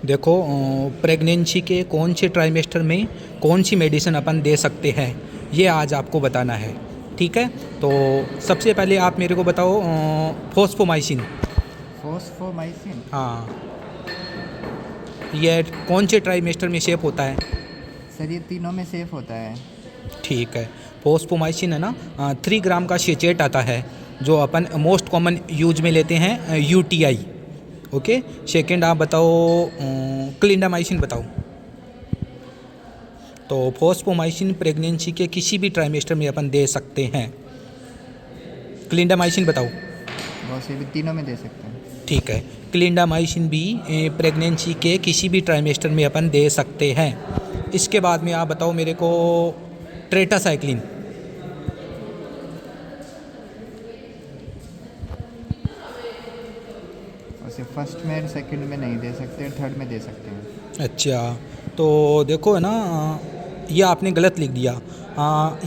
देखो, प्रेगनेंसी के कौन से ट्राइमेस्टर में कौन सी मेडिसिन अपन दे सकते हैं, ये आज आपको बताना है। ठीक है, तो सबसे पहले आप मेरे को बताओ, फोस्फोमाइसिन। फोस्फोमाइसिन। हाँ, ये कौन से ट्राइमेस्टर में सेफ होता है? सर ये तीनों में सेफ होता है। ठीक है, फोस्फोमाइसिन है ना, 3 ग्राम का शेचेट आता है, जो अपन मोस्ट कॉमन यूज में लेते हैं यूटीआई। ओके, सेकेंड आप बताओ, क्लिंडामाइसिन बताओ। तो फोस्फोमाइसिन प्रेगनेंसी के किसी भी ट्राइमेस्टर में अपन दे सकते हैं। क्लिंडामाइसिन बताओ। बहुत से भी तीनों में दे सकते हैं। ठीक है, क्लिंडामाइसिन भी प्रेगनेंसी के किसी भी ट्राइमेस्टर में अपन दे सकते हैं। इसके बाद में आप बताओ मेरे को, ट्रेटासाइक्लिन। उसे फर्स्ट में सेकंड में नहीं दे सकते, थर्ड में दे सकते हैं। अच्छा, तो देखो है ना, ये आपने गलत लिख दिया।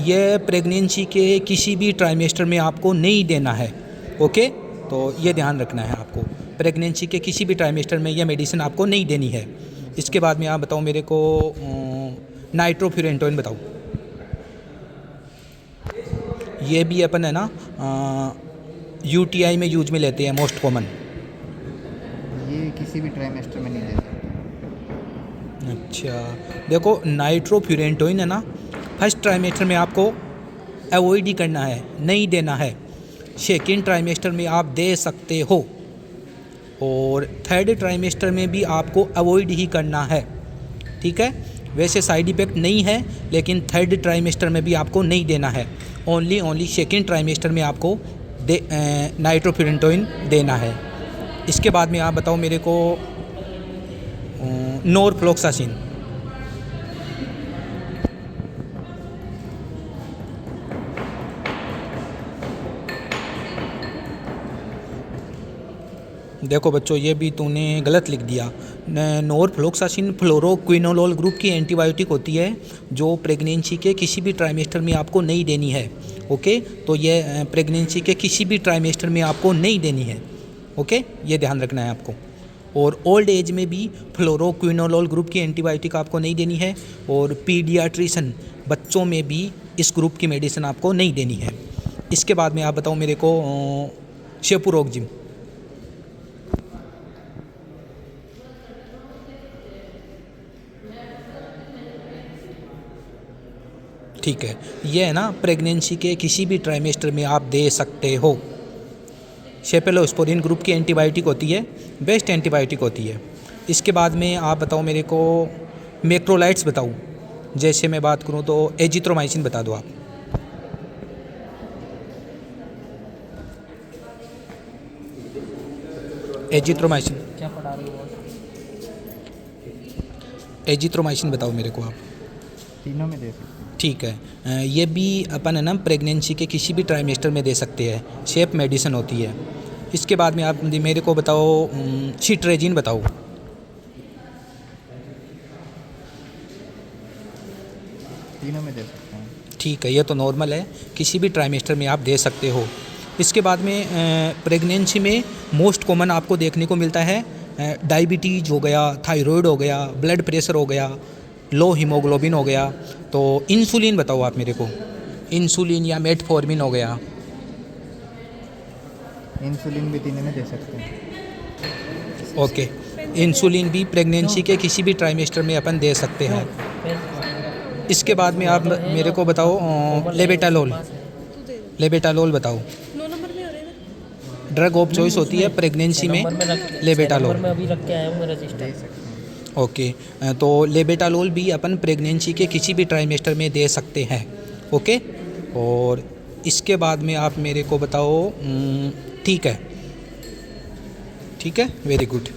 ये प्रेगनेंसी के किसी भी ट्राइमेस्टर में आपको नहीं देना है। ओके, तो ये ध्यान रखना है आपको, प्रेगनेंसी के किसी भी ट्राइमेस्टर में यह मेडिसिन आपको नहीं देनी है। इसके बाद में आप बताओ मेरे को, नाइट्रोफ्यूरेंटोइन बताओ। ये भी अपन है ना यूटीआई में यूज में लेते हैं, मोस्ट कॉमन। ये किसी भी ट्राइमेस्टर में नहीं दे सकते। अच्छा, देखो नाइट्रोफ्यूरेंटोइन है ना, फर्स्ट ट्राइमेस्टर में आपको अवॉइड ही करना है, नहीं देना है। सेकेंड ट्राइमेस्टर में आप दे सकते हो, और थर्ड ट्राइमेस्टर में भी आपको अवॉइड ही करना है। ठीक है, वैसे साइड इफ़ेक्ट नहीं है, लेकिन थर्ड ट्राइमेस्टर में भी आपको नहीं देना है। ओनली सेकेंड ट्राइमेस्टर में आपको नाइट्रोफ्यूरेंटोइन देना है। इसके बाद में आप बताओ मेरे को, नॉरफ्लोक्सासिन। देखो बच्चों, ये भी तूने गलत लिख दिया। नॉरफ्लोक्सासिन फ्लोरोक्विनोलोल ग्रुप की एंटीबायोटिक होती है, जो प्रेगनेंसी के किसी भी ट्राइमेस्टर में आपको नहीं देनी है। ओके, तो ये प्रेगनेंसी के किसी भी ट्राइमेस्टर में आपको नहीं देनी है। ओके, ये ध्यान रखना है आपको। और ओल्ड एज में भी फ्लोरोक्विनोलोल ग्रुप की एंटीबायोटिक आपको नहीं देनी है, और पीडियाट्रिशन बच्चों में भी इस ग्रुप की मेडिसिन आपको नहीं देनी है। इसके बाद में आप बताओ मेरे को, शेपुरोक्जिम। ठीक है, ये है ना प्रेगनेंसी के किसी भी ट्राइमेस्टर में आप दे सकते हो। सेफेलोस्पोरिन ग्रुप की एंटीबायोटिक होती है, बेस्ट एंटीबायोटिक होती है। इसके बाद में आप बताओ मेरे को, मैक्रोलाइट्स बताओ। जैसे मैं बात करूं तो एजिथ्रोमाइसिन बता दो आप। एजिथ्रोमाइसिन, क्या पढ़ा रहे हो? एजिथ्रोमाइसिन बताओ मेरे को आप। तीनों में दे सकते हैं। ठीक है, ये भी अपन है ना प्रेगनेंसी के किसी भी ट्राइमेस्टर में दे सकते हैं, सेफ मेडिसिन होती है। इसके बाद में आप मेरे को बताओ, सिट्रेजिन बताओ। तीनों में दे सकते हैं। ठीक है, ये तो नॉर्मल है, किसी भी ट्राइमेस्टर में आप दे सकते हो। इसके बाद में प्रेगनेंसी में मोस्ट कॉमन आपको देखने को मिलता है, डायबिटीज़ हो गया, थायराइड हो गया, ब्लड प्रेशर हो गया, लो हीमोग्लोबिन हो गया। तो इंसुलिन बताओ आप मेरे को, इंसुलिन या मेटफॉर्मिन हो गया। इंसुलिन भी तीनों में दे सकते हैं। ओके, इंसुलिन भी प्रेगनेंसी के किसी भी ट्राइमेस्टर में अपन दे सकते हैं। इसके बाद में आप मेरे को बताओ, लेबेटालोल। लेबेटालोल बताओ। ड्रग ऑफ चॉइस होती है प्रेगनेंसी में लेबेटालोल। मैं अभी रख के आया हूँ, मैं रजिस्टर। दे सकते हैं। ओके, तो लेबेटालोल भी अपन प्रेगनेंसी के किसी भी ट्राइमेस्टर में दे सकते हैं। ओके, और इसके बाद में आप मेरे को बताओ, ठीक है, ठीक है, वेरी गुड।